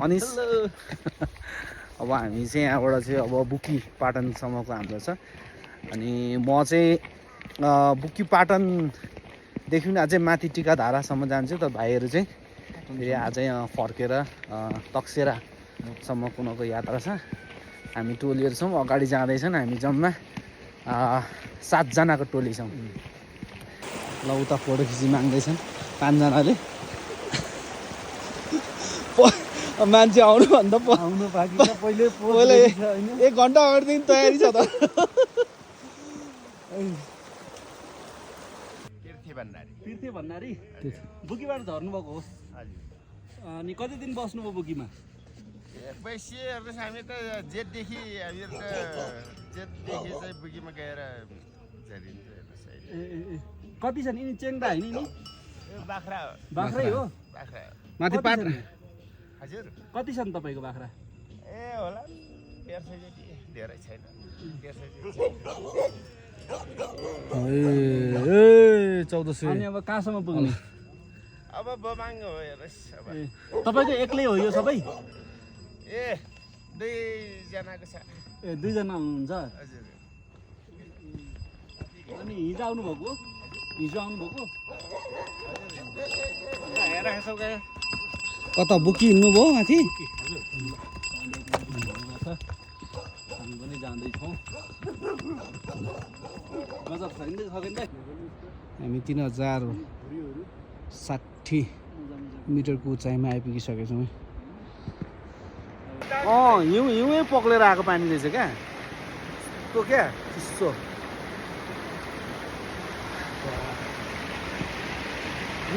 अनिस अब हामी चाहिँ यहाँबाट चाहिँ अब बुकी पाटनसम्मको हाम्रो छ अनि म चाहिँ बुकी पाटनदेखि पनि अझै माथि टिकाधारासम्म जान्छु त भाइहरू चाहिँ फेरि अझै फर्केर तकसेरासम्म कुनैको यात्रा छ हामी टोलीहरू छौँ अगाडि जाँदैछन् हामी जम्मा 7 जनाको टोली छौँ ल उता फोटो खिची माग्दैछन् 5 जनाले मान्छे आउनुभन्दा आउनु बाँकी छ पहिले 1 घन्टा अगाडिदेखि तयारी छ त तीर्थे भन्नारी बुकीबाट झर्नु भएको हो अनि कति दिन बस्नुभयो बुकीमा हामी त जेठदेखि चाहिँ बुकीमा गएर कति छन् यिनी चेङ्डा होइन नि बाख्रै हो माथि पाट हजुर कति छन् तपाईँको बाख्रा होला 150 जति धेरै छैन 1400 अनि अब कहाँसम्म पुग्ने अब बमाङ हो हेर्नुहोस् अब तपाईँको एक्लै हो यो सबै 2 जनाको छ 2 जना हुनुहुन्छ हजुर अनि हिजो आउनुभएको कता बुकी हिँड्नुभयो माथि हामी पनि जाँदैछौँ गजब छ हामी 3060 मिटरको उचाइमा आइपुगिसकेछौँ हिउँै पक्लेर आएको पानी रहेछ क्या त्यो क्या चिसो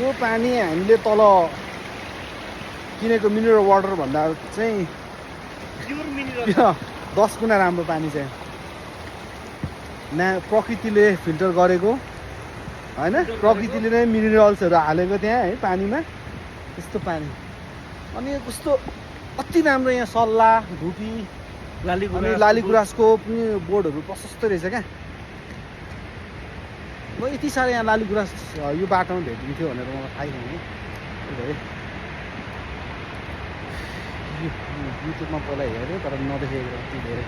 यो पानी हामीले तल किनेको मिनरल वाटर भन्दा चाहिँ 10 गुणा राम्रो पानी चाहिँ प्रकृतिले फिल्टर गरेको होइन प्रकृतिले नै मिनरल्सहरू हालेको त्यहाँ है पानीमा त्यस्तो पानी अनि कस्तो अति राम्रो यहाँ सल्ला धुपी लाली गुराँसको पनि बोर्डहरू प्रशस्त रहेछ क्या म यति साह्रो यहाँ लाली गुराँस यो बाटोमा भेटिन्थ्यो भनेर मलाई थाहै थिएन है युट्युबमा पहिला हेऱ्यो तर नदेखेको यति धेरै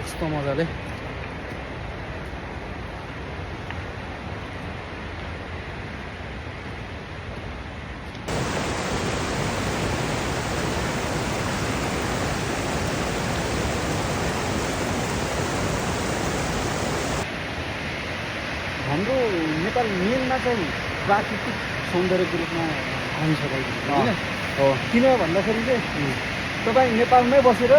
यस्तो मजाले हाम्रो नेपाल मेनमा चाहिँ प्राकृतिक सौन्दर्यको रूपमा हामी सघाइदिन्छ होइन किन भन्दाखेरि चाहिँ तपाईँ नेपालमै बसेर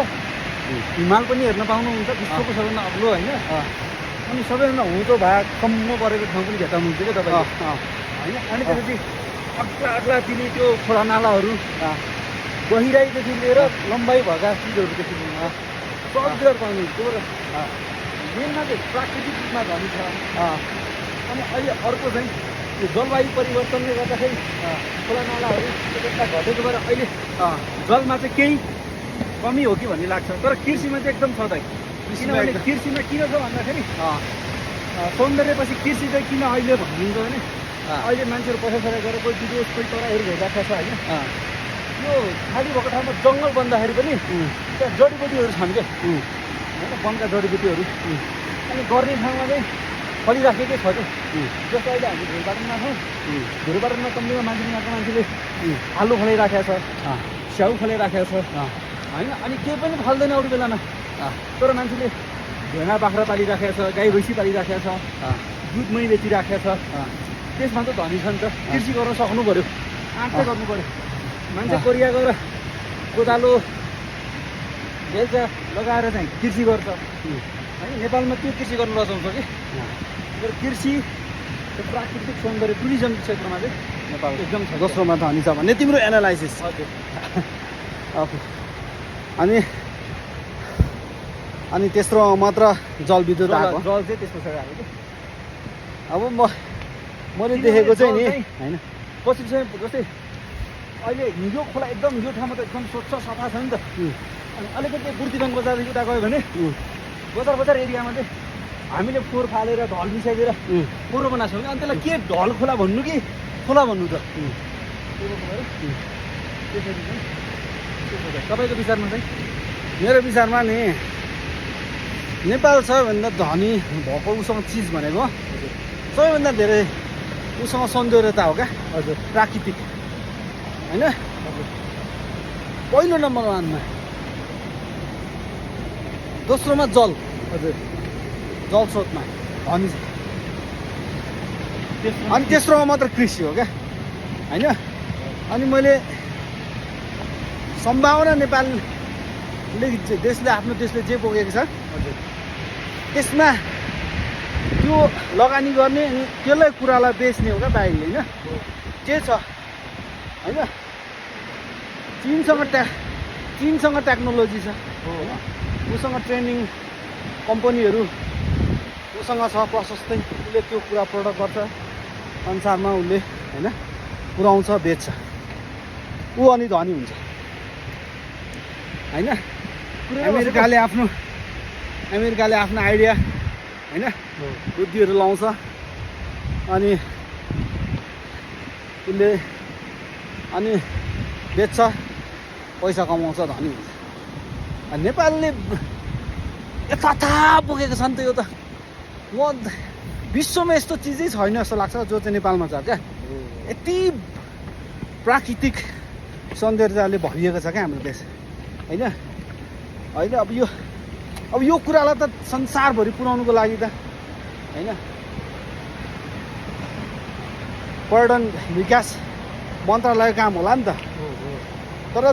हिमाल पनि हेर्न पाउनुहुन्छ विश्वको सबैभन्दा अग्लो होइन अनि सबैभन्दा हुँदो भाग कम्म परेको ठाउँ पनि भेटाउनुहुन्छ क्या तपाईँ होइन अनि त्यसपछि अग्ला तिनी त्यो खोला नालाहरू गहिराइदेखि लिएर लम्बाइ भएका चिजहरूदेखि सबतिर पाउनुहुन्छ त्यो मेनमा चाहिँ प्राकृतिक रूपमा धनी छ अनि अहिले अर्को चाहिँ यो जलवायु परिवर्तनले गर्दाखेरि खोला नालाहरू घटेको भएर अहिले जलमा चाहिँ केही कमी हो कि भन्ने लाग्छ तर कृषिमा चाहिँ एकदम छ त किनभने कृषिमा किन छ भन्दाखेरि सौन्दर्यपछि कृषि चाहिँ किन अहिले भनिन्छ भने अहिले मान्छेहरू पछाडि गएर कोही विदेश कोही तराईहरू भइरहेको छ होइन यो खाली भएको ठाउँमा जङ्गल बन्दाखेरि पनि त्यहाँ जडीबुटीहरू छन् क्या होइन वनका जडीबुटीहरू अनि गर्ने ठाउँमा चाहिँ फलिराखेकै छ क्या जस्तो अहिले हामी धुरपाटनमा छौँ धुरपाटनमा कम्तीमा मान्छेले आलु फलाइराखेको छ स्याउ फलाइराखेको छ होइन अनि केही पनि फल्दैन अरू बेलामा तर मान्छेले भेडा बाख्रा पालिराखेको छ गाई भैँसी पालिराखेको छ दुध मही बेचिराखेको छ त्यसमा त धनी छ नि त कृषि गर्न सक्नु पऱ्यो आँट चाहिँ गर्नु पऱ्यो मान्छे कोरिया गएर कोदालो बेल्चा लगाएर चाहिँ कृषि गर्छ होइन नेपालमा त्यो कृषि गर्नु लजाउँछ कि तर कृषि प्राकृतिक सौन्दर्य टुरिज्म क्षेत्रमा चाहिँ नेपाल एकदम छ दोस्रोमा धनी छ भन्ने तिम्रो एनालाइसिस अनि तेस्रो मात्र जलविद्युत आएको जल चाहिँ त्यस पछाडि आएको कि अब मैले देखेको चाहिँ नि होइन पछि चाहिँ जस्तै अहिले यो खोला एकदम यो ठाउँमा त एकदम स्वच्छ सफा छ नि त अनि अलिकति बुर्तिबाङ बजारदेखि उता गयो भने बजार एरियामा चाहिँ हामीले फोहोर फालेर ढल मिसाइदिएर फोहोर बनाएको छौँ कि अनि त्यसलाई के ढल खोला भन्नु कि खोला भन्नु त त्यसरी चाहिँ तपाईँको विचारमा चाहिँ? मेरो विचारमा नि नेपाल सबैभन्दा धनी भएको उसँग चिज भनेको सबैभन्दा धेरै उसँग सौन्दर्यता हो क्या, हजुर प्राकृतिक होइन। पहिलो नम्बर वानमा, दोस्रोमा जल, हजुर जल स्रोतमा धनी छ। त्यसमा अनि तेस्रोमा मात्र कृषि हो क्या होइन। अनि मैले सम्भावना नेपालले देशले आफ्नो देशले जे बोकेको छ हजुर त्यसमा त्यो लगानी गर्ने अनि त्यसलाई कुरालाई बेच्ने हो क्या बाहिर होइन। के छ होइन, चिनसँग टेक्नोलोजी छ, उसँग ट्रेनिङ कम्पनीहरू उसँग छ प्रशस्तै, उसले त्यो कुरा प्रडक्ट गर्छ संसारमा, उसले होइन पुऱ्याउँछ बेच्छ, ऊ अनि धनी हुन्छ होइन। अमेरिकाले आफ्नो आइडिया होइन बुद्धिहरू लाउँछ अनि उसले अनि बेच्छ, पैसा कमाउँछ, धनी हुन्छ। अनि नेपालले यथाथा बोकेको छ नि त। यो त म विश्वमा यस्तो चिजै छैन जस्तो लाग्छ जो चाहिँ नेपालमा छ क्या। यति प्राकृतिक सौन्दर्यताले भरिएको छ क्या हाम्रो देश होइन। अब यो कुरालाई त संसारभरि पुर्याउनुको लागि त होइन पर्यटन विकास मन्त्रालयको काम होला नि त। तर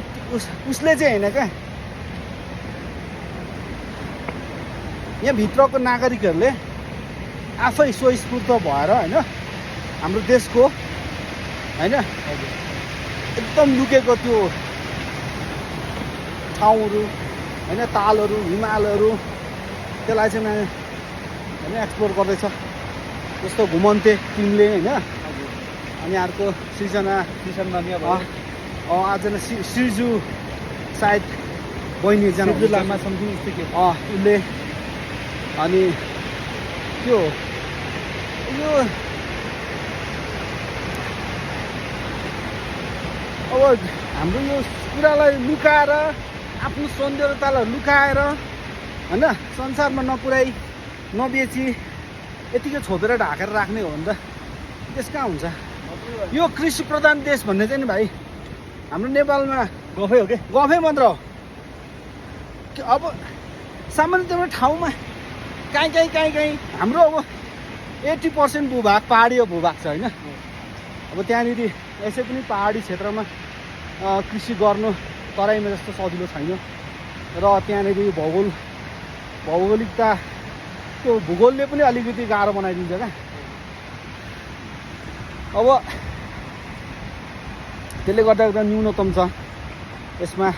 उसले चाहिँ होइन क्या, यहाँ भित्रको नागरिकहरूले आफै स्वस्फूर्त भएर होइन हाम्रो देशको होइन एकदम लुकेको त्यो ठाउँहरू होइन, तालहरू, हिमालहरू, त्यसलाई चाहिँ होइन एक्सप्लोर गर्दैछ। जस्तो घुमन्ते टिमले होइन, अनि अर्को सृजना मामिया भयो, आजना सिर्जु सायद बहिनी एकजना लामा समथिङ यस्तो के उसले, अनि त्यो यो अब हाम्रो यो कुरालाई लुकाएर, आफ्नो सौन्दर्यतालाई लुकाएर होइन संसारमा नपुर्याइ नबेची यतिकै छोपेर ढाकेर राख्ने हो भने त त्यस कहाँ हुन्छ। यो कृषि प्रधान देश भन्ने चाहिँ नि भाइ हाम्रो नेपालमा गफै हो क्या, गफै मात्र हो। अब सामान्यतया ठाउँमा कहीँ हाम्रो अब 80% भूभाग पहाडी भूभाग छ होइन। अब त्यहाँनिर यसै पनि पहाडी क्षेत्रमा कृषि गर्नु तराईमा जस्तो सजिलो छैन र त्यहाँनिर भौगोलिकता त्यो भूगोलले पनि अलिकति गाह्रो बनाइदिन्छ क्या। अब त्यसले गर्दा एकदम न्यूनतम छ यसमा।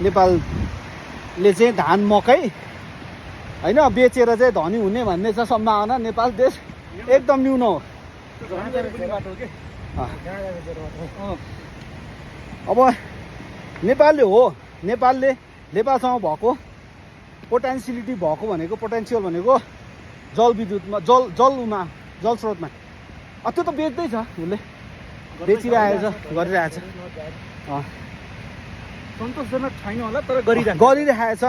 नेपालले चाहिँ धान मकै होइन बेचेर चाहिँ धनी हुने भन्ने छ सम्भावना। नेपाल देश एकदम न्यून हो। अब नेपालसँग भएको पोटेन्सियल भनेको जलविद्युतमा जल स्रोतमा त्यो त बेच्दैछ, उसले गरिरहेछ सन्तोषजनक छैन होला तर गरिरहेछ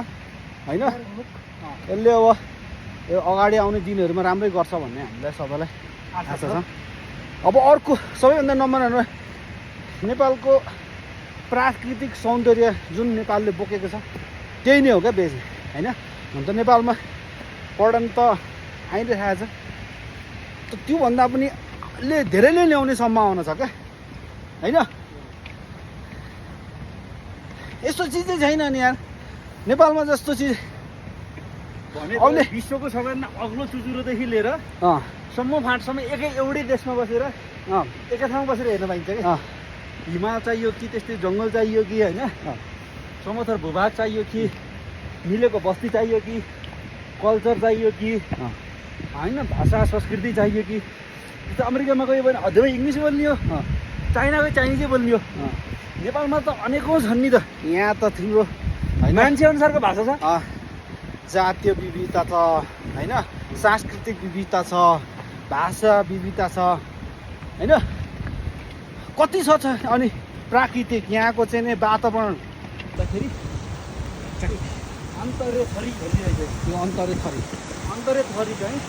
होइन। यसले अब यो अगाडि आउने दिनहरूमा राम्रै गर्छ भन्ने हामीलाई सबैलाई आशा छ। अब अर्को सबैभन्दा नम्बर नेपालको प्राकृतिक सौन्दर्य जुन नेपालले बोकेको छ त्यही नै हो क्या बेच्ने होइन। हुन त नेपालमा पर्यटन त आइरहेको छ, त्योभन्दा पनि धेरैले ल्याउने सम्भावना छ क्या होइन। यस्तो चिजै छैन नि यार नेपालमा जस्तो चिज। अहिले विश्वको सबैभन्दा अग्लो चुचुरोदेखि लिएर सम्म फाँटसम्म एउटै देशमा बसेर एकै ठाउँमा बसेर हेर्न पाइन्छ कि। हिमाल चाहियो कि त्यस्तै जङ्गल चाहियो कि होइन, समथर भूभाग चाहियो कि मिलेको बस्ती चाहियो कि कल्चर चाहियो कि होइन, भाषा संस्कृति चाहियो कि। जस्तो अमेरिकामा गयो भने अझै इङ्ग्लिस बोल्ने हो, चाइनाको चाइनिजै बोल्ने हो। नेपालमा त अनेकौँ छन् नि त। यहाँ त तिम्रो मान्छे अनुसारको भाषा छ, जातीय विविधता छ होइन, सांस्कृतिक विविधता छ, भाषा विविधता छ होइन, कति छ। अनि प्राकृतिक यहाँको चाहिँ नि वातावरण हेर्दाखेरि अन्तरे थरी भनिरहेछ यो अन्तरे थरी अन्तरे थरी चाहिँ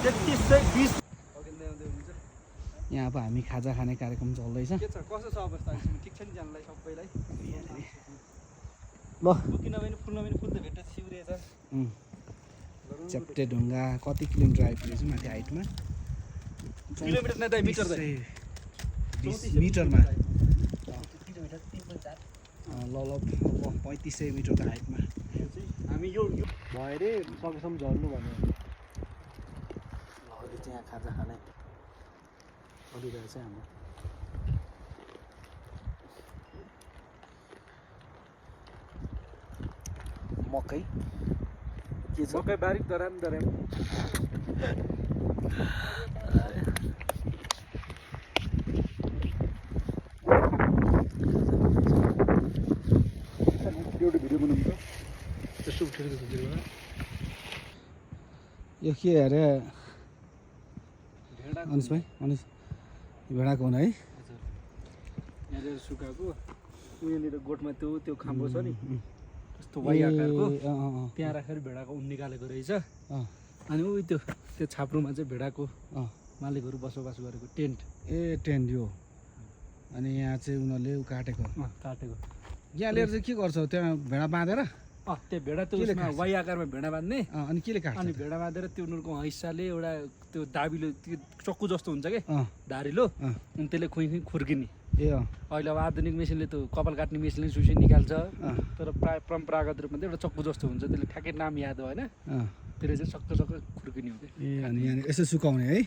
3320 यहाँ अब हामी खाजा खाने कार्यक्रम चल्दैछ के छ कसो छ अवस्था अहिलेसम्म ठिक छ नि जानलाई सबैलाई ल किनभने फुल्न फुल त भेट्ट सिउरिएछ च्याप्टे ढुङ्गा कति किलोमिटर आइपुगेछ माथि हाइटमा किलोमिटर नै त मिटर त 20 मिटरमा किलोमिटर 3.4 ल 3500 मिटरको हाइटमा हामी यो भयो अरे सकेसम्म झर्नु भन्यो अहिले चाहिँ यहाँ खाजा खाने चलिरहेछ हाम्रो मकै के छ मकै बारीक दराम एउटा भिडियो बनाउनु त त्यसो उठेको छ यो के अरे अनिस भाइ अनिस भेडाको हुन है यहाँनिर सुकाएको उयोनिर गोठमा त्यो खाम्बो छ नि त्यस्तो वाइ आकारको त्यहाँ राखेर भेडाको उन निकालेको रहेछ अनि उयो त्यो छाप्रोमा चाहिँ भेडाको मालिकहरू बसोबास गरेको टेन्ट टेन्ट यो अनि यहाँ चाहिँ उनीहरूले काटेको यहाँ लिएर चाहिँ के गर्छ त्यहाँ भेडा बाँधेर त्यो भेडा त्यो उसमा वाइ आकारमा भेडा बाँध्ने अनि केले काट्छ अनि भेडा बाँधेर त्यो उनीहरूको हिस्साले एउटा त्यो दाबीलो त्यो चक्कु जस्तो हुन्छ कि धारिलो अनि त्यसले खुइ खुर्किने ए अहिले अब आधुनिक मेसिनले त्यो कपाल काट्ने मेसिनले सुसी निकाल्छ तर प्राय परम्परागत रूपमा चाहिँ एउटा चक्कु जस्तो हुन्छ त्यसले ठ्याक्कै नाम याद होइन त्यसले चाहिँ सक्क खुर्किने हुन्छ ए अनि यहाँ यसो सुकाउने है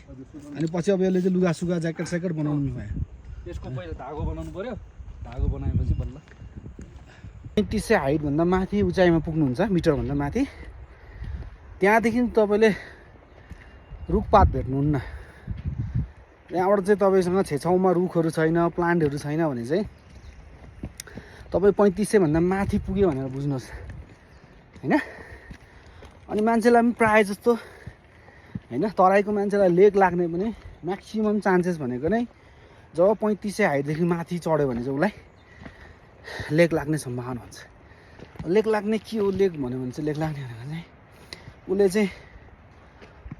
अनि पछि अब यसले चाहिँ लुगा सुगा ज्याकेट स्याकेट बनाउनु भयो यसको पहिला धागो बनाउनु पर्यो धागो बनाएपछि बल्ल 3500 हाइटभन्दा माथि उचाइमा पुग्नुहुन्छ मिटरभन्दा माथि त्यहाँदेखि तपाईँले रुखपात भेट्नुहुन्न यहाँबाट चाहिँ तपाईँसँग छेउछाउमा रुखहरू छैन प्लान्टहरू छैन भने चाहिँ तपाईँ 3500 भन्दा माथि पुग्यो भनेर बुझ्नुहोस् होइन अनि मान्छेलाई पनि प्रायः जस्तो होइन तराईको मान्छेलाई लेक लाग्ने पनि म्याक्सिमम् चान्सेस भनेको नै जब 3500 हाइटदेखि माथि चढ्यो भने चाहिँ उसलाई लेक लाग्ने सम्भावना हुन्छ लेक लाग्ने के हो लेक भन्यो भने चाहिँ लेक लाग्ने भनेको चाहिँ उसले चाहिँ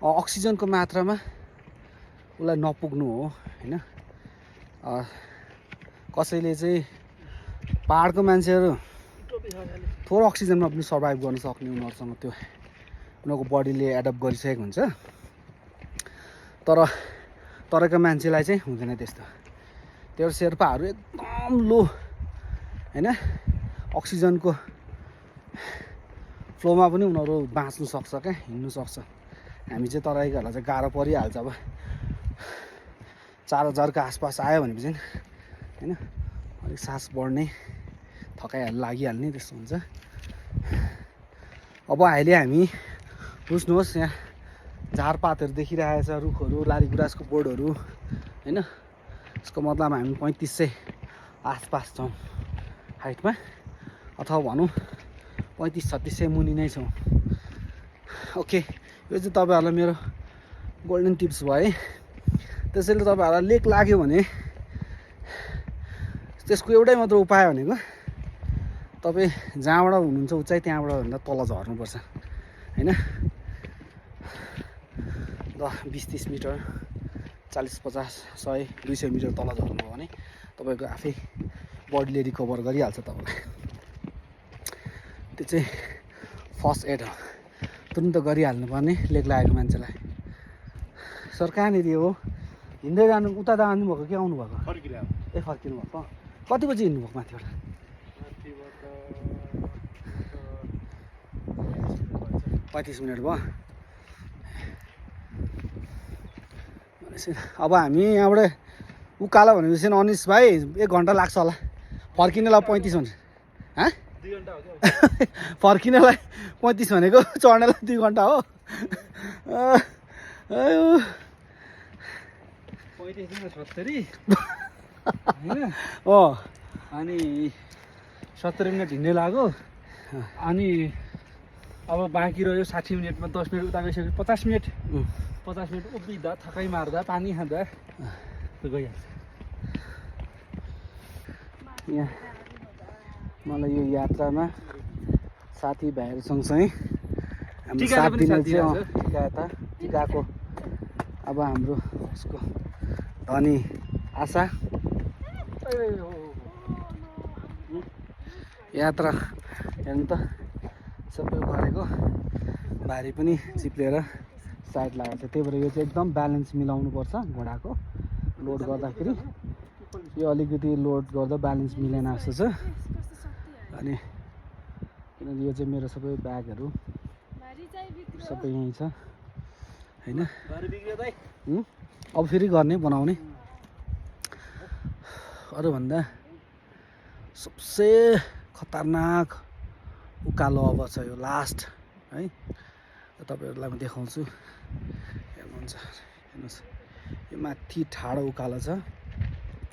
अक्सिजनको मात्रामा उसलाई नपुग्नु हो होइन कसैले चाहिँ पाहाडको मान्छेहरू थोरै अक्सिजनमा पनि सर्भाइभ गर्न सक्ने उनीहरूसँग त्यो उनीहरूको बडीले एडप्ट गरिसकेको हुन्छ तर तराईको मान्छेलाई चाहिँ हुँदैन त्यस्तो त्यो शेर्पाहरू एकदम लो होइन अक्सिजनको फ्लोमा पनि उनीहरू बाँच्नु सक्छ क्या हिँड्नु सक्छ हामी चाहिँ तराईकोहरूलाई चाहिँ गाह्रो परिहाल्छ अब 4000 को आसपास आयो भनेपछि होइन अलिक सास बढ्ने थकाइहरू लागिहाल्ने त्यस्तो हुन्छ अब अहिले हामी बुझ्नुहोस् यहाँ झारपातहरू देखिरहेछ रुखहरू लारी गुराँसको बोर्डहरू होइन यसको मतलब हामी 3500 आसपास छौँ हाइटमा अथवा भनौँ 35-3600 मुनि नै छौँ ओके यो चाहिँ तपाईँहरूलाई मेरो गोल्डन टिप्स भयो है त्यसैले तपाईँहरूलाई लेक लाग्यो भने त्यसको एउटै मात्र उपाय भनेको तपाईँ जहाँबाट हुनुहुन्छ उचाइ त्यहाँबाट भन्दा तल झर्नुपर्छ होइन ल 20-30 मिटर 40-50 100 200 मिटर तल झर्नुभयो भने तपाईँको आफै बडीले रिकभर गरिहाल्छ तपाईँलाई त्यो चाहिँ फर्स्ट एड हो तुरुन्त गरिहाल्नु पर्ने लेक लागेको मान्छेलाई सर कहाँनिर हो हिँड्दै जानु उता जानुभएको कि आउनु भएको ए फर्किनु भएको कति बजी हिँड्नुभएको माथिबाट 35 मिनट भयो भनेपछि अब हामी यहाँबाट उकालो भनेपछि अनिस भाइ 1 घन्टा लाग्छ होला फर्किनेलाई 35 मिनट हाँ 2 घन्टा हो फर्किनेलाई 35 भनेको चढ्नेलाई 2 घन्टा हो 35-70 होइन अनि 70 मिनट हिँड्ने लाग्यो अनि अब बाँकी रह्यो 60 मिनटमा 10 मिनट उता गइसक्यो 50 मिनट उभिँदा थकाइ मार्दा पानी खाँदा त्यो गइहाल्छ यहाँ मलाई यो यात्रामा साथीभाइहरू सँगसँगै हाम्रो टिकाले साथ पनि दिने साथ चाहिँ दिइरहेको टिकाको अब हाम्रो उसको धनी आशा यात्रा हेर्नु त सबै गरेको भारी पनि चिप्लेर साइड लागेको छ। त्यही भएर यो चाहिँ एकदम ब्यालेन्स मिलाउनु पर्छ घोडाको लोड गर्दाखेरि। यो अलिकति लोड गर्दा ब्यालेन्स मिलेन जस्तो छ। अनि किनकि यो चाहिँ मेरो सबै ब्यागहरू सबै यहीँ छ होइन। अब फेरि गर्ने बनाउने अरूभन्दा सबसे खतरनाक उकालो अब छ यो लास्ट है। तपाईँहरूलाई म देखाउँछु हेर्नुहुन्छ। हेर्नुहोस् यो माथि ठाडो उकालो छ,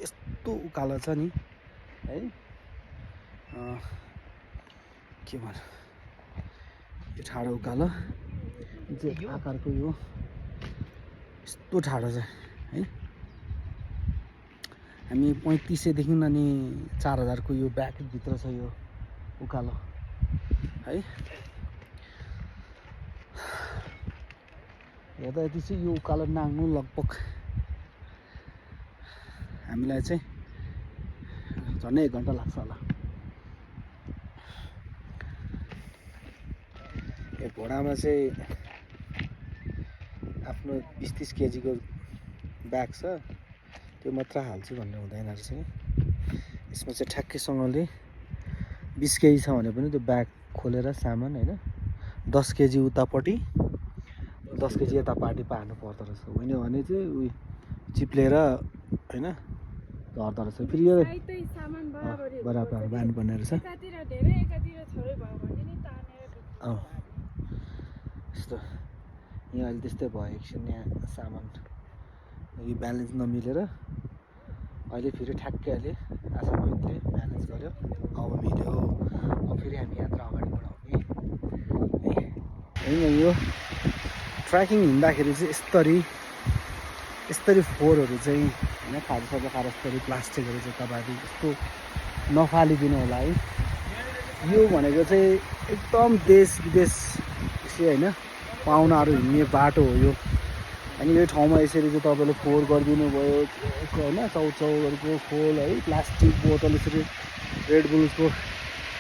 यस्तो उकालो छ नि है। के भन्नु यो ठाडो उकालो चाहिँ आकारको यो यस्तो ठाडो छ है। हामी 3500 देखि अनि 4000 को यो ब्याकभित्र छ यो उकालो है। हेर्दा यति चाहिँ यो उकालो नाग्नु लगभग हामीलाई चाहिँ झन्डै 1 घन्टा लाग्छ होला। यो घोडामा चाहिँ आफ्नो 20-30 केजीको ब्याग छ, त्यो मात्र हाल्छु भन्ने हुँदैन रहेछ। यसमा चाहिँ ठ्याक्कैसँगले 20 केजी छ भने पनि त्यो ब्याग खोलेर सामान होइन 10 केजी उतापट्टि 10 केजी यतापट्टि पार्नु पर्दो रहेछ। होइन भने चाहिँ उयो चिप्लेर होइन झर्दो रहेछ। फेरि यो बराबर बाँध्नु पर्ने रहेछ। यस्तो यहाँ अहिले त्यस्तै भयो एकछिन यहाँ सामान यो ब्यालेन्स नमिलेर अहिले फेरि ठ्याक्कै अहिले आशा बहिनीले ब्यालेन्स गर्यो, अब मिल्यो। अब फेरि हामी यात्रा अगाडि बढाउने होइन। यो ट्रेकिङ हिँड्दाखेरि चाहिँ यस्तरी फोहोरहरू चाहिँ होइन खाजासाजा खाएर यस्तरी प्लास्टिकहरू चाहिँ तपाईँहरू यस्तो नफालिदिनु होला है। यो भनेको चाहिँ एकदम देश विदेश होइन पाहुनाहरू हिँड्ने बाटो हो यो। अनि यो ठाउँमा यसरी चाहिँ तपाईँले फोहोर गरिदिनु भयो होइन, चाउचाउहरूको खोल है, प्लास्टिक बोतल यसरी रेड बुल्सको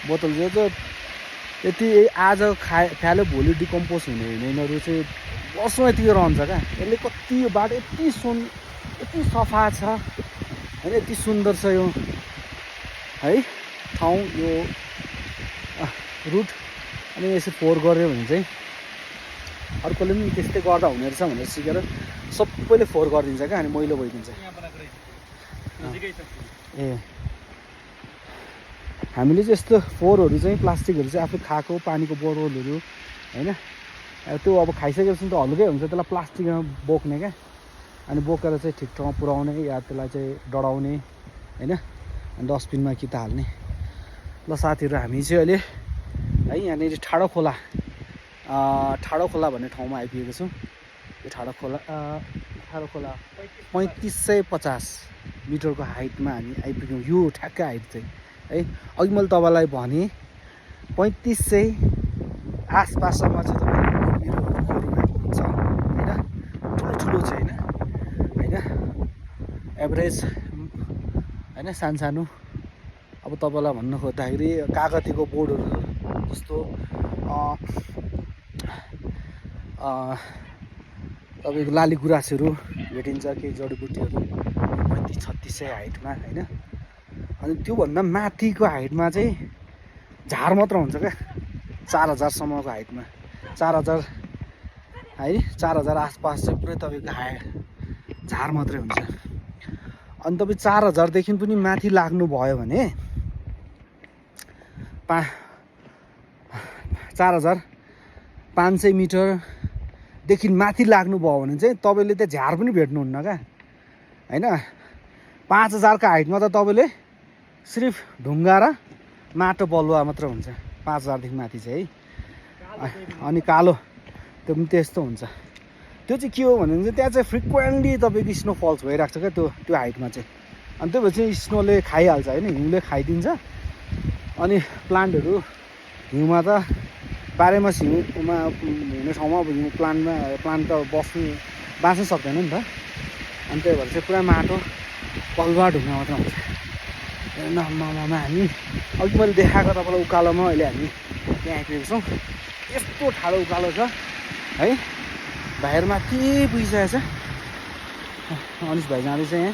बोतल जो चाहिँ यति आज फ्याल्यो भोलि डिकम्पोज हुने होइन। यिनीहरू चाहिँ वर्षौँ यतिको रहन्छ क्या। यसले कति यो बाटो यति सफा छ होइन, यति सुन्दर छ यो है ठाउँ यो रुट। अनि यसरी फोहोर गऱ्यो भने चाहिँ अर्कोले पनि त्यस्तै गर्दा हुने रहेछ भनेर सिकेर सबैले फोहोर गरिदिन्छ क्या, अनि मैलो भइदिन्छ। ए हामीले चाहिँ यस्तो फोहोरहरू चाहिँ प्लास्टिकहरू चाहिँ आफू खाएको पानीको बोतलहरू होइन त्यो अब खाइसकेपछि त हल्कै हुन्छ, त्यसलाई प्लास्टिकमा बोक्ने क्या। अनि बोकेर चाहिँ ठिक ठाउँमा पुऱ्याउने या त्यसलाई चाहिँ डढाउने होइन, अनि डस्टबिनमा कि त हाल्ने। ल साथीहरू हामी चाहिँ अहिले है यहाँनिर ठाडो खोला भन्ने ठाउँमा आइपुगेको छौँ। यो ठाडो खोला 3550 मिटरको हाइटमा हामी आइपुग्यौँ। यो ठ्याक्कै हाइट चाहिँ है अघि मैले तपाईँलाई भने 3500 आसपाससम्म चाहिँ तपाईँको हुन्छ होइन, ठुलो चाहिँ होइन एभरेज होइन सानो अब तपाईँलाई भन्नु खोज्दाखेरि कागतीको बोर्डहरू जस्तो तपाईँको लाली गुराँसहरू भेटिन्छ, केही जडीबुटीहरू 3500-3600 हाइटमा होइन। अनि त्योभन्दा माथिको हाइटमा चाहिँ झार मात्र हुन्छ क्या, 4000सम्मको हाइटमा 4000 है 4000 आसपास चाहिँ पुरै तपाईँको झार मात्रै हुन्छ। अनि तपाईँ 4000देखि पनि माथि लाग्नु भयो भने 4500 मिटरदेखि माथि लाग्नुभयो भने चाहिँ तपाईँले त्यहाँ झार पनि भेट्नुहुन्न क्या होइन। 5000 को हाइटमा त तपाईँले सिर्फ ढुङ्गा र माटो बलुवा मात्र हुन्छ 5000देखि माथि चाहिँ है। अनि कालो त्यो पनि त्यस्तो हुन्छ। त्यो चाहिँ के हो भने चाहिँ त्यहाँ चाहिँ फ्रिक्वेन्टली तपाईँको स्नोफल्स भइरहेको छ क्या त्यो हाइटमा चाहिँ। अनि त्यो भएर चाहिँ स्नोले खाइहाल्छ होइन, हिउँले खाइदिन्छ अनि प्लान्टहरू हिउँमा त बाह्रैमास हिउँमा हुने ठाउँमा अब हिउँ प्लान्ट त बाँच्नै सक्दैन नि त। अनि त्यही भएर चाहिँ पुरा माटो पलुवा ढुङ्गा मात्र हुन्छ। नम्मामा हामी अघि मैले देखाएको तपाईँलाई उकालोमा अहिले हामी त्यहाँ आइपुगेको छौँ। यस्तो ठाडो उकालो छ है, भाइहरू माथि पुगिसकेको छ। अनिस भाइ जाँदैछ यहाँ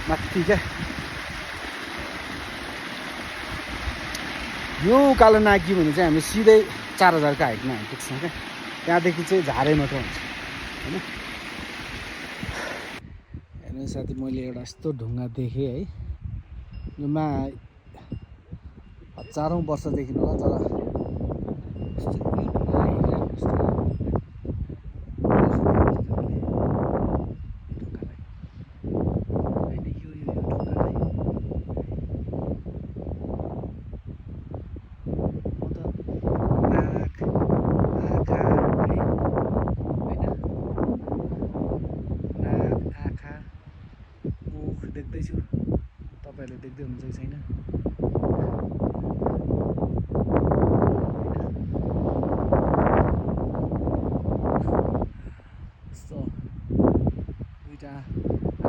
माथि क्या। यो उकालो नाग्यो भने चाहिँ हामी सिधै 4000 को हाइटमा हामी पुग्छौँ क्या। त्यहाँदेखि चाहिँ झारै मात्र हुन्छ होइन। हेर्नु साथी, मैले एउटा यस्तो ढुङ्गा देखेँ है, योमा हजारौँ वर्षदेखि होला, तर देख्दैछु, तपाईँहरूले देख्दै हुनुहुन्छ कि छैन। यस्तो दुईवटा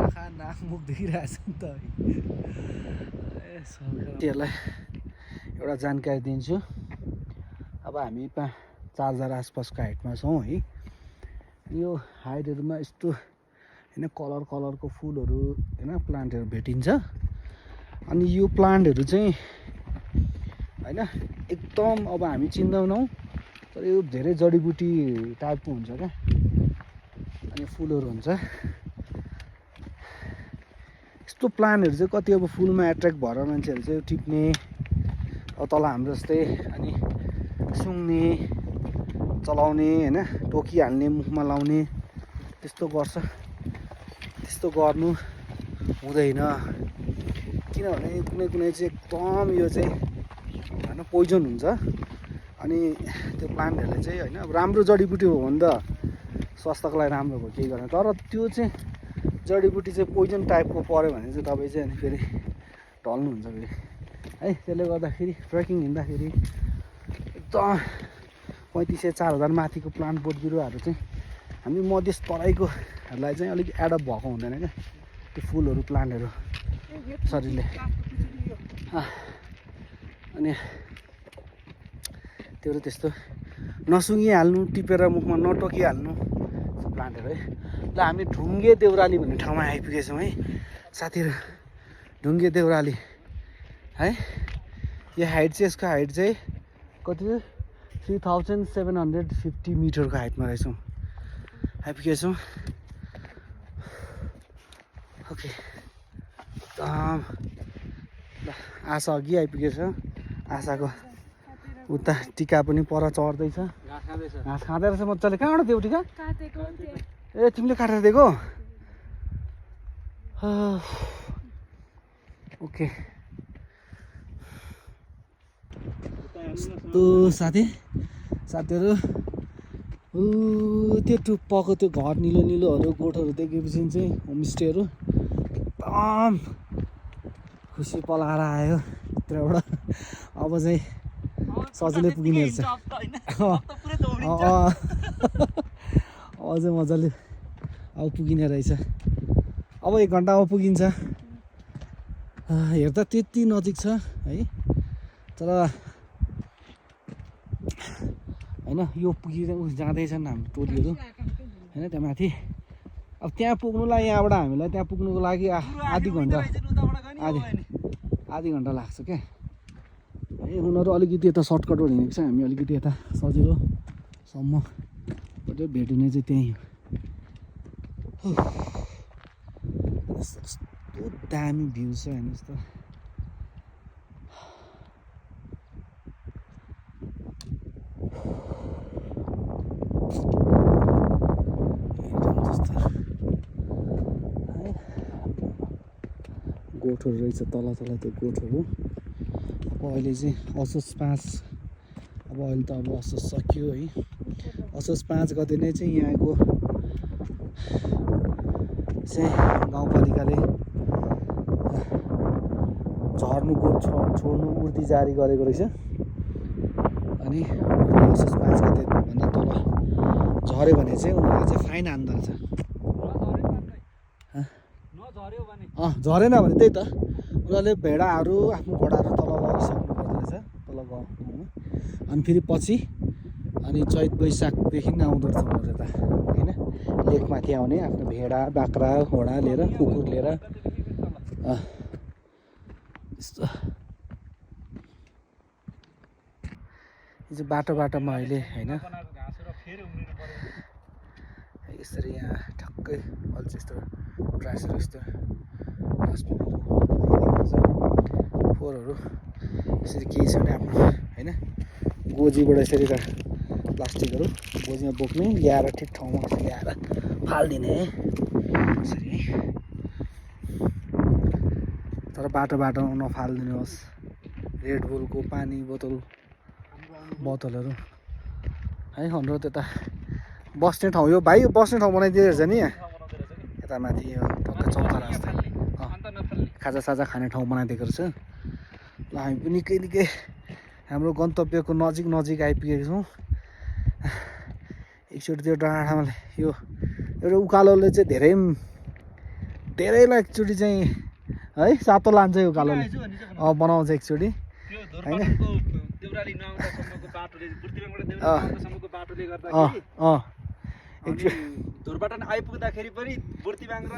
आँखा नाक मुख देखिरहेछ नि त। त्यसलाई एउटा जानकारी दिन्छु। अब हामी 4000 आसपासको हाइटमा छौँ है। यो हाइटहरूमा यस्तो होइन कलरको फुलहरू होइन प्लान्टहरू भेटिन्छ। अनि यो प्लान्टहरू चाहिँ होइन एकदम अब हामी चिन्दैनौँ, तर यो धेरै जडीबुटी टाइपको हुन्छ क्या। अनि फुलहरू हुन्छ यस्तो प्लान्टहरू चाहिँ कति अब फुलमा एट्र्याक्ट भएर मान्छेहरू चाहिँ टिप्ने, अब तल हाम्रो जस्तै अनि सुँघ्ने चलाउने होइन, टोकिहाल्ने मुखमा लाउने त्यस्तो गर्छ। त्यस्तो गर्नु हुँदैन, किनभने कुनै चाहिँ एकदम यो चाहिँ होइन पोइजन हुन्छ। अनि त्यो प्लान्टहरूले चाहिँ होइन अब राम्रो जडीबुटी हो भने त स्वास्थ्यको लागि राम्रो हो, केही गरेन। तर त्यो चाहिँ जडीबुटी चाहिँ पोइजन टाइपको पऱ्यो भने चाहिँ तपाईँ चाहिँ अनि फेरि ढल्नुहुन्छ फेरि है। त्यसले गर्दाखेरि ट्रेकिङ हिँड्दाखेरि एकदम 3500-4000 माथिको प्लान्ट बोट बिरुवाहरू चाहिँ हामी मधेस तराईकोहरूलाई चाहिँ अलिक एडप्ट भएको हुँदैन क्या, त्यो फुलहरू प्लान्टहरू शरीरले। अनि त्यो त्यस्तो नसुँगिहाल्नु, टिपेर मुखमा नटोकिहाल्नु प्लान्टहरू है। ल हामी ढुङ्गे देउराली भन्ने ठाउँमा आइपुगेछौँ है साथीहरू। ढुङ्गे देउराली है, यो हाइट चाहिँ, यसको हाइट चाहिँ कति 3750 मिटरको हाइटमा रहेछौँ, आइपुगेछौँ। ओके, ल आशा अघि आइपुगेछ। आशाको उता टिका पनि पर चढ्दैछ, घाँस खाँदै रहेछ मजाले। कहाँबाट दियो टिका? ए तिमीले काटेर दिएको? ओके। यस्तो साथीहरू त्यो टुप्पाको त्यो घर निलोहरू गोठहरू देखेपछि चाहिँ होमस्टेहरू एकदम खुसी पलाएर आयो भित्रबाट। अब चाहिँ सजिलै पुगिने रहेछ। अब चाहिँ मजाले अब पुगिने रहेछ। अब 1 घन्टामा पुगिन्छ। हेर्दा त्यति नजिक छ है, तर होइन यो जाँदैछन् हाम्रो टोलीहरू होइन त्यहाँ माथि। अब त्यहाँ पुग्नुलाई यहाँबाट हामीलाई त्यहाँ पुग्नुको लागि आधी घन्टा लाग्छ क्या है। उनीहरू अलिकति यता सर्टकटबाट हिँडेको छ, हामी अलिकति यता सजिलोसम्म भेट हुने चाहिँ त्यहीँ हो। कस्तो दामी भ्यू छ हेर्नुहोस् त। गोठहरू रहेछ तल त्यो गोठहरू। अब अहिले चाहिँ असोज 5, अब अहिले त अब असोज सक्यो है। असोज 5 गते नै चाहिँ यहाँको चाहिँ गाउँपालिकाले झर्नुको छोड्नु उर्दी जारी गरेको रहेछ। अनि असोज 5 गतेभन्दा तल झऱ्यो भने चाहिँ उनीहरूले चाहिँ फाइन हान्दो रहेछ। झरेन भने त्यही त उनीहरूले भेडाहरू आफ्नो घोडाहरू तल लगिसक्नु पर्दो रहेछ तल गाउँमा। अनि फेरि पछि अनि चैत वैशाखदेखि आउँदो रहेछ उनीहरू यता होइन लेकमाथि आउने आफ्नो भेडा बाख्रा घोडा लिएर कुकुर लिएर। यस्तो यो चाहिँ बाटोमा अहिले होइन यसरी यहाँ ठक्कै अल्छ यस्तो ग्रासहरू यस्तो डस्टबिनहरू फोहोरहरू यसरी केही छ भने आफ्नो होइन गोजीबाट यसरी प्लास्टिकहरू गोजीमा बोक्ने ल्याएर ठिक ठाउँमा यसरी ल्याएर फालिदिने यसरी है। तर बाटोमा नफालिदिनुहोस्। रेड बुलको पानी बोतलहरू है अनुरोध। यता बस्ने ठाउँ यो भाइ बस्ने ठाउँ बनाइदिएको रहेछ नि यहाँ यता माथि यो टक्कै चौतारा जस्तै खाजासाजा खाने ठाउँ बनाइदिएको रहेछ। ल हामी पनि निकै हाम्रो गन्तव्यको नजिक आइपुगेको छौँ। एकचोटि त्यो डाँडामा यो एउटा उकालोले चाहिँ धेरैलाई एकचोटि चाहिँ है सातो लान्छ यो उकालोले बनाउँछ एकचोटि होइन। धुरपाटन आइपुग्दाखेरि पनि बुर्तिबाङ र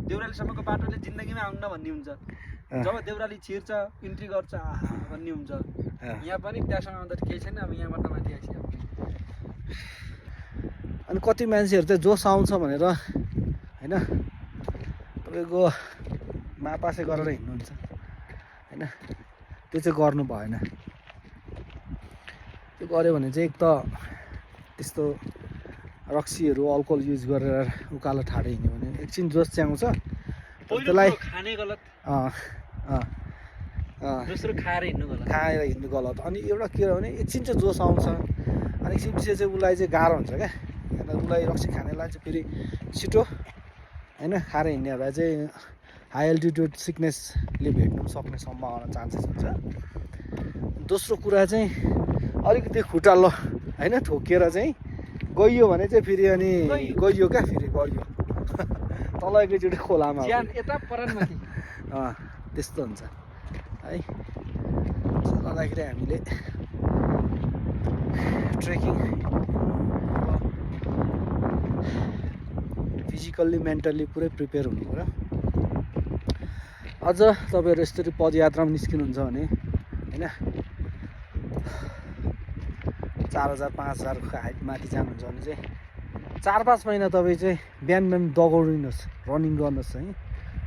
देउरालीसम्मको बाटोले जिन्दगीमा आउन्न भन्ने हुन्छ। जब देउराली छिर्छ इन्ट्री गर्छ भन्ने हुन्छ। यहाँ पनि त्यहाँसम्म आउँदा केही छैन। अब यहाँबाट माथि आइसक्यो। अनि कति मान्छेहरू चाहिँ जोस आउँछ भनेर होइन तपाईँको मापासे गरेर हिँड्नुहुन्छ होइन त्यो चाहिँ गर्नु भएन। त्यो गऱ्यो भने चाहिँ एक त त्यस्तो रक्सीहरू अल्कोहल युज गरेर उकालो ठाडो हिँड्यो भने एकछिन जोस चाहिँ आउँछ त्यसलाई खाने गलत दोस्रो खाएर हिँड्नु गलत। अनि एउटा के हो भने एकछिन चाहिँ जोस आउँछ अनि एकछिन पछि चाहिँ उसलाई चाहिँ गाह्रो हुन्छ क्या। उसलाई रक्सी खानेलाई चाहिँ फेरि छिटो होइन खाएर हिँड्नेहरूलाई चाहिँ हाई एल्टिट्युड सिकनेसले भेट्नु सक्ने सम्भावना चान्सेस हुन्छ। दोस्रो कुरा चाहिँ अलिकति खुट्टा होइन ठोकिएर चाहिँ गइयो भने चाहिँ फेरि अनि गइयो क्या फेरि गइयो तल एकैचोटि खोलामा त्यस्तो हुन्छ है। गर्दाखेरि हामीले ट्रेकिङ फिजिकल्ली मेन्टल्ली पुरै प्रिपेयर हुनु पऱ्यो। अझ तपाईँहरू यसरी पदयात्रामा निस्किनुहुन्छ भने होइन 4000 5000को हाइट माथि जानुहुन्छ भने चाहिँ 4-5 महिना तपाईँ चाहिँ बिहान दगौडिनुहोस् रनिङ गर्नुहोस् है।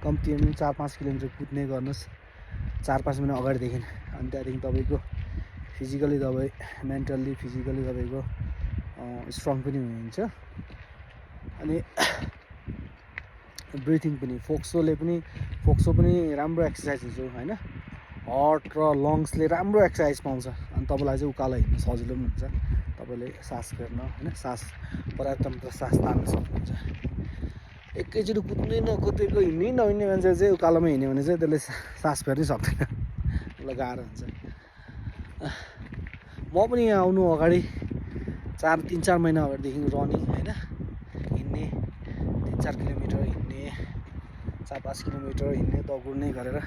कम्ती पनि 4-5 किलोमिटर कुद्ने गर्नुहोस् 4-5 महिना अगाडिदेखि। अनि त्यहाँदेखि तपाईँको फिजिकली तपाईँ मेन्टल्ली फिजिकली तपाईँको स्ट्रङ पनि हुनुहुन्छ। अनि ब्रिथिङ पनि फोक्सो पनि राम्रो एक्सर्साइज हुन्छ होइन। हार्ट र लङ्सले राम्रो एक्सर्साइज पाउँछ अनि तपाईँलाई चाहिँ उकालो हिँड्नु सजिलो पनि हुन्छ। तपाईँले सास फेर्न होइन पर्याप्त मात्रा सास तान्न सक्नुहुन्छ। एकैचोटि कुद्नै नकुदेको हिँड्नै नहिँड्ने मान्छे चाहिँ उकालोमा हिँड्यो भने चाहिँ त्यसले सास फेर्नै सक्दैन उसलाई गाह्रो हुन्छ। म पनि यहाँ आउनु अगाडि 3-4 महिना अगाडिदेखि रनिङ होइन हिँड्ने 3-4 किलोमिटर हिँड्ने 4-5 किलोमिटर हिँड्ने दगुड्ने गरेर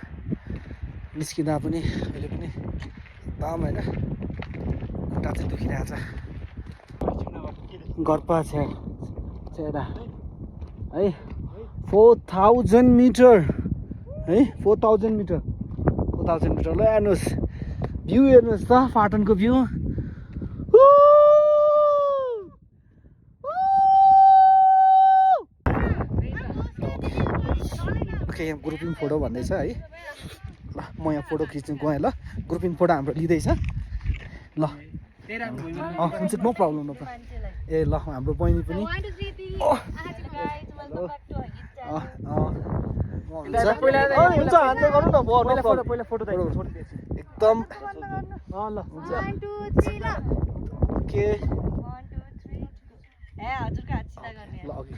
निस्किँदा पनि अहिले पनि एकदम होइन खुट्टा चाहिँ दुखिरहेको छ। गर्पा छ एउटा है 4000 मिटर है 4000 मिटर ल हेर्नुहोस् भ्यू हेर्नुहोस् त पाटनको भ्यू। ओके यहाँ ग्रुपिङ फोटो भन्दैछ है। ल म यहाँ फोटो खिच्नु गएँ। ल ग्रुपिङ फोटो हाम्रो लिँदैछ ल हुन्छ नो प्रब्लम ए ल हाम्रो बहिनी पनि हुन्छ हान्दै गर्नु न पहिला फोटो एकदम ल हुन्छ ओके ल अघि